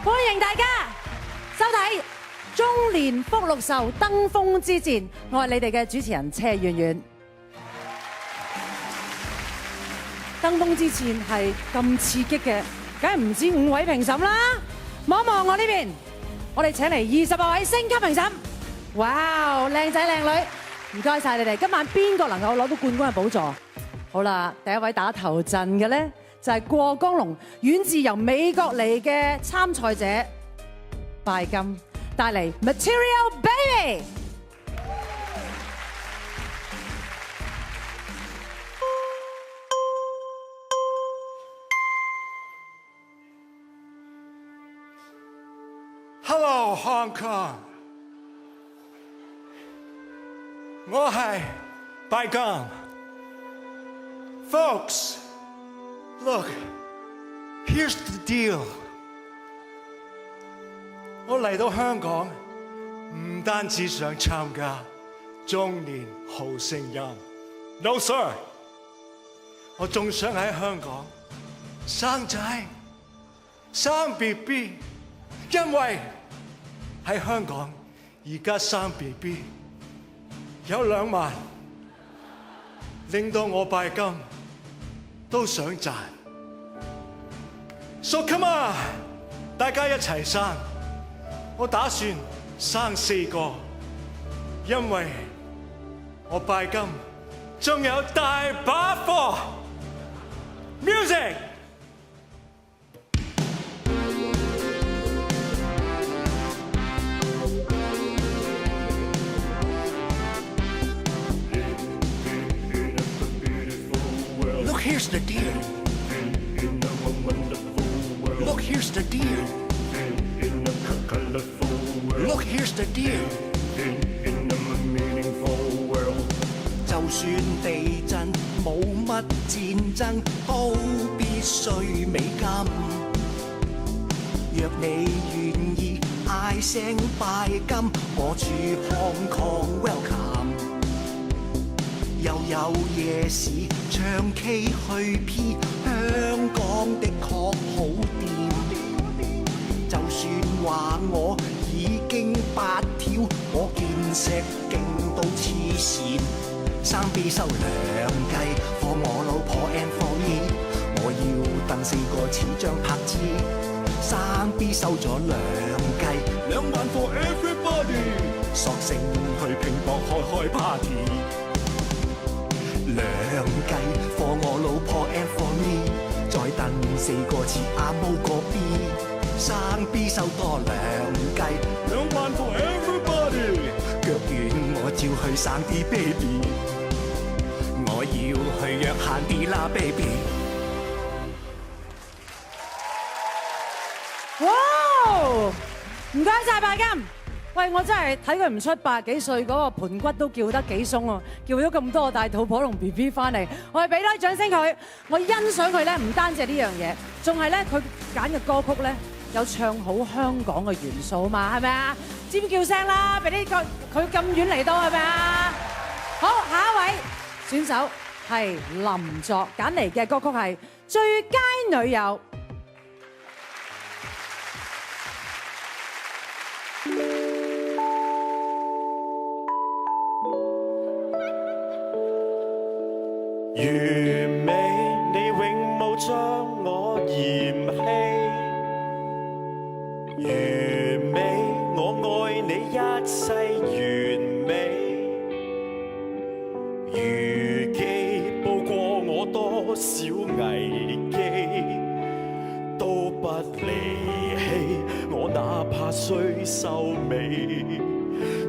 歡迎大家收睇中年福祿壽登峰之戰，我係你哋嘅主持人車婉婉。登峰之戰係咁刺激嘅，梗係唔止5位評審啦。望一望我呢邊，我哋請嚟28位星級評審。哇，靚仔靚女，唔該晒你哋。今晚邊個能夠攞到冠軍嘅寶座？好啦，第一位打頭陣嘅咧，就係過江龍，遠自由美國嚟嘅參賽者拜金，帶嚟 Material Baby。Hello Hong Kong， 我係拜金。Folks, look, here's the deal。我嚟到香港，唔單止想參加中年好聲音 ，No sir， 我仲想喺香港生仔、生 BB， 因為喺香港而家生 BB 有2萬，令到我拜金都想賺。So come on， 大家一齊生。我打算生4個，因為我拜金仲有大把貨。Music。Look, here's the deal. Look, here's the deal. Look, here's the deal. 就算地震冇乜戰爭，都必須美金。若你願意嗌聲拜金，我住Hong Kong welcome。又有夜市唱 K 去 P， 香港的確好掂。就算話我已經8挑，我見識勁到黐線。生 B 收2計，放我老婆 and for me， 我要蹬4個似張拍子。生 B 收咗2計，2萬 for everybody， 索性去拼搏開 party。2計放我老婆 and for me， 再蹬4個似阿毛個 B， 生 B 收多2計，2萬 for everybody， 腳軟我照去生啲 baby， 我要去約閒啲啦 baby。哇！唔該晒拜金。喂，我真係睇佢唔出80幾歲，嗰個盤骨都叫得幾鬆啊！叫咗咁多個大肚婆同 BB 翻嚟，我哋俾多啲掌聲佢。我欣賞佢咧，唔單止係呢樣嘢，仲係咧佢揀嘅歌曲咧有唱好香港嘅元素嘛，係咪啊？尖叫聲啦，俾呢個佢咁遠嚟到係咪啊？好，下一位選手係林作揀嚟嘅歌曲係《最佳女友》。完美，你永冇將我嫌棄。完美，我愛你一世完美。如記報過我多少危機，都不離棄，我哪怕須收尾。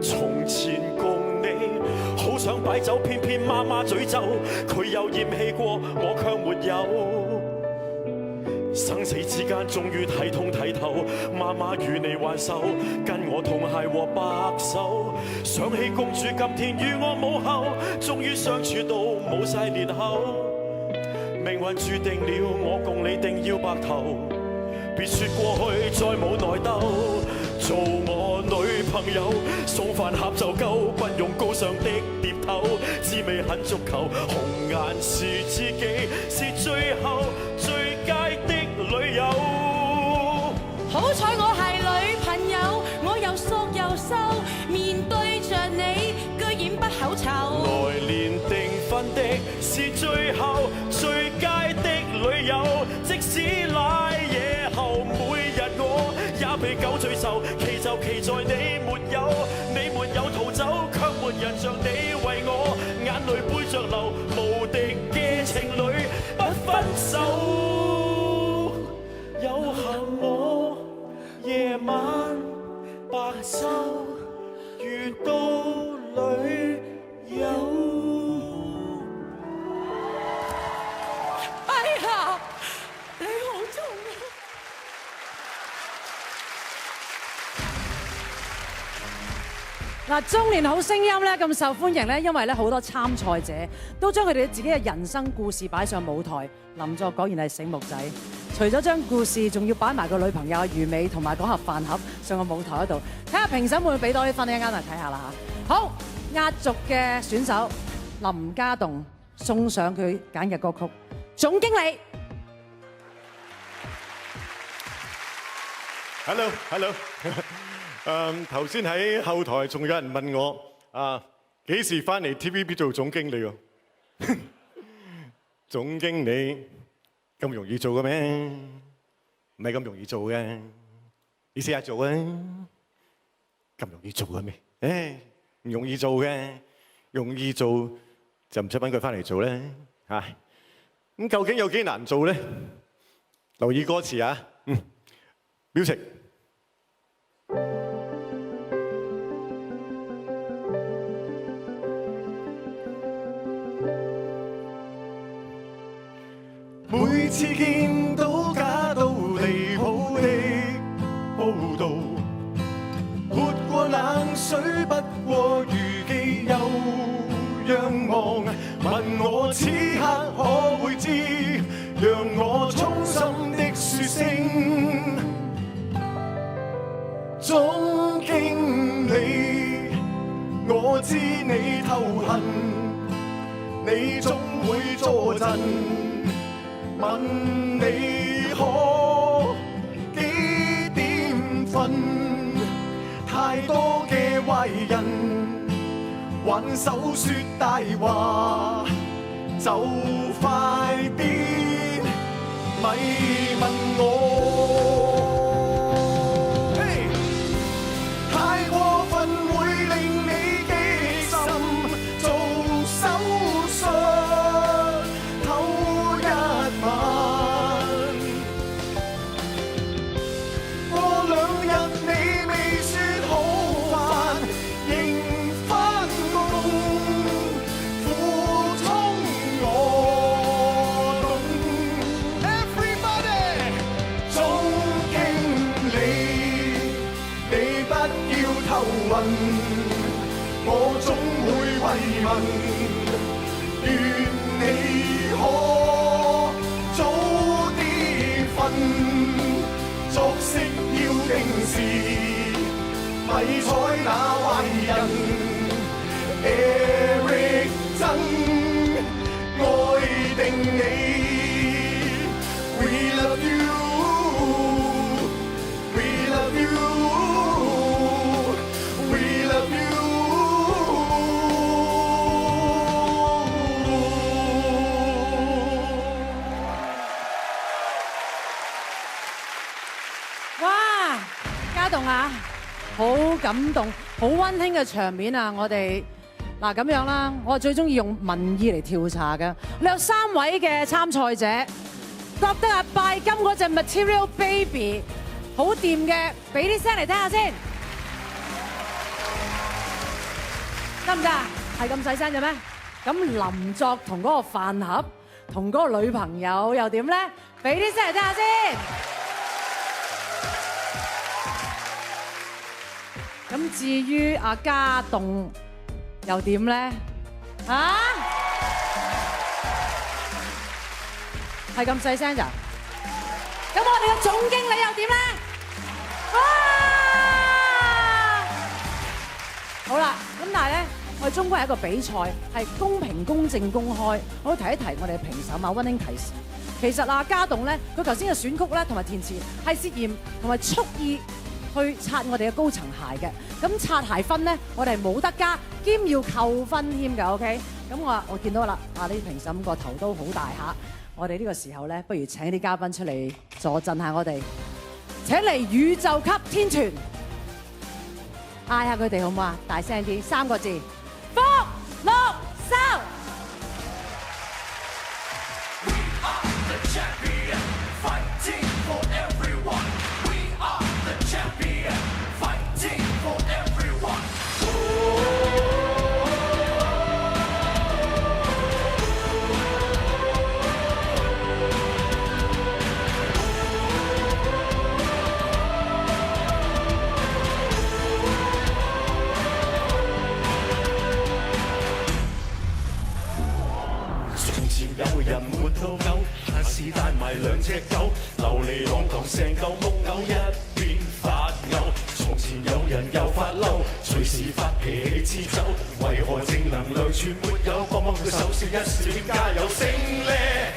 從前共你好想擺酒，偏偏媽媽詛咒，佢又嫌棄過，我卻沒有。生死之間終於睇通睇透，媽媽與你挽手，跟我同偕和白首。想起公主今天與我母后，終於相處到冇晒裂口。命運注定了，我共你定要白頭。別說過去再冇內鬥，做我女朋友，送飯盒就夠，不用高尚的碟頭，滋味很足球，紅顏是知己，是最後最佳的女友。好彩我係女朋友，我又索又收，面對着你居然不口臭。來年訂婚的是最後最佳的女友，即使奶夜後每日我也被狗追受，奇就奇在你沒有，你沒有逃走，卻沒人像你為我眼淚背着流，無敵嘅情侶不分手。有幸我夜晚白晝遇到女友。哎呀，你好重啊！嗱，中年好聲音咧咁受歡迎咧，因為咧好多參賽者都將佢哋自己嘅人生故事擺上舞台。林作果然係醒目仔，除咗將故事，仲要擺埋個女朋友余美同埋嗰盒飯盒上個舞台嗰度，睇下評審會唔會俾多啲分，一陣間嚟睇下啦嚇。好，壓軸嘅選手林家棟送上佢揀嘅歌曲《總經理》。Hello。頭先喺後台仲有人問我幾時翻嚟 TVB 做總經理喎？總經理咁容易做嘅咩？唔係咁容易做嘅，你試下做啊！咁容易做嘅咩？唔容易做嘅，容易做就唔使揾佢翻嚟做咧嚇。咁究竟有幾難做咧？留意歌詞啊，music。每次見到假到離譜的報導，潑過冷水不過如既又仰望，問我此刻可會知，讓我衷心的説聲總經理，我知你頭痕，你總會坐陣。問你可幾點瞓？太多嘅壞人挽手說大話，就快啲咪問我。太過分會令你激心，做手術。我總會慰問，願你可早啲瞓，作息要定時，咪睬那壞人。Eric 真愛定你 ，We love you，We love you。好感動，好溫馨嘅場面啊！我哋嗱咁樣啦，我最中意用民意嚟調查嘅。你有3位嘅參賽者覺得阿拜金嗰隻 Material Baby 好掂嘅，俾啲聲嚟聽下先，得唔得啊？係咁細聲嘅咩？咁林作同嗰個飯盒同嗰個女朋友又點咧？俾啲聲嚟聽下先。咁至於阿家棟又點咧？啊？係咁細聲咋？咁我哋嘅總經理又點咧？哇！好啦，咁但係咧，我哋中國係一個比賽，係公平、公正、公開。我提一提我哋嘅評審啊，溫馨提示。其實啊，家棟咧，佢頭先嘅選曲咧同埋填詞係涉嫌同埋蓄意去擦我哋嘅高層鞋嘅。咁擦鞋分咧，我哋係冇得加，兼要扣分添㗎。OK， 咁我見到啦，啊呢啲評審個頭都好大下。我哋呢個時候咧，不如請啲嘉賓出嚟助陣下我哋。請嚟宇宙級天團，嗌下佢哋好唔好啊？大聲啲，3個字，福祿壽。有人活到狗，但是帶埋2隻狗，流離浪蕩成嚿木偶一邊發吽。從前有人又發嬲，隨時發脾氣黐走，為何正能量全沒有？幫幫佢手笑一笑，點加油聲咧？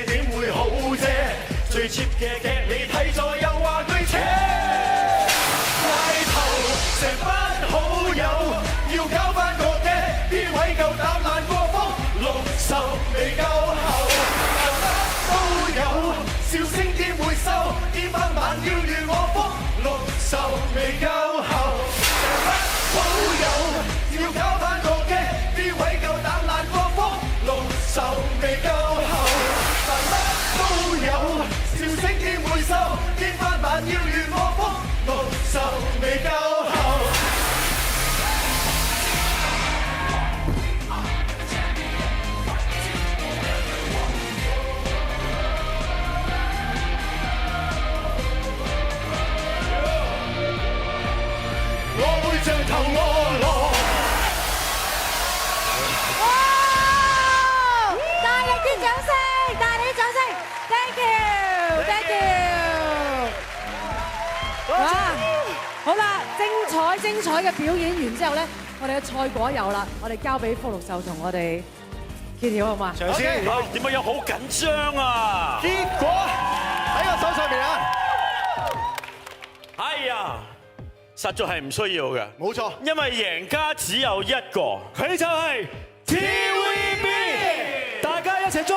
點會好啫？最 cheap 嘅劇你睇咗又話佢扯，帶頭成班好友要搞翻個嘅，邊位夠膽爛過風？6壽未夠後，乜都有，笑聲點會收？點班晚要預我福，6壽未夠後，乜都有，要搞翻個嘅，邊位夠膽爛過風？6壽未夠後，乜都有，笑聲點會收？點班晚要預我福，6壽未夠後。我會像頭餓羅。哇！大力啲掌聲，大力啲掌聲 ，Thank you，Thank you。哇！好啦，精彩嘅表演完之後咧，我哋嘅賽果有啦，我哋交俾福祿壽同我哋揭曉好嘛？長先，點解有好緊張啊？結果喺我手上面啊！哎呀，實在係唔需要嘅，冇錯，因為贏家只有一個，佢就係 TVB，大家一齊祝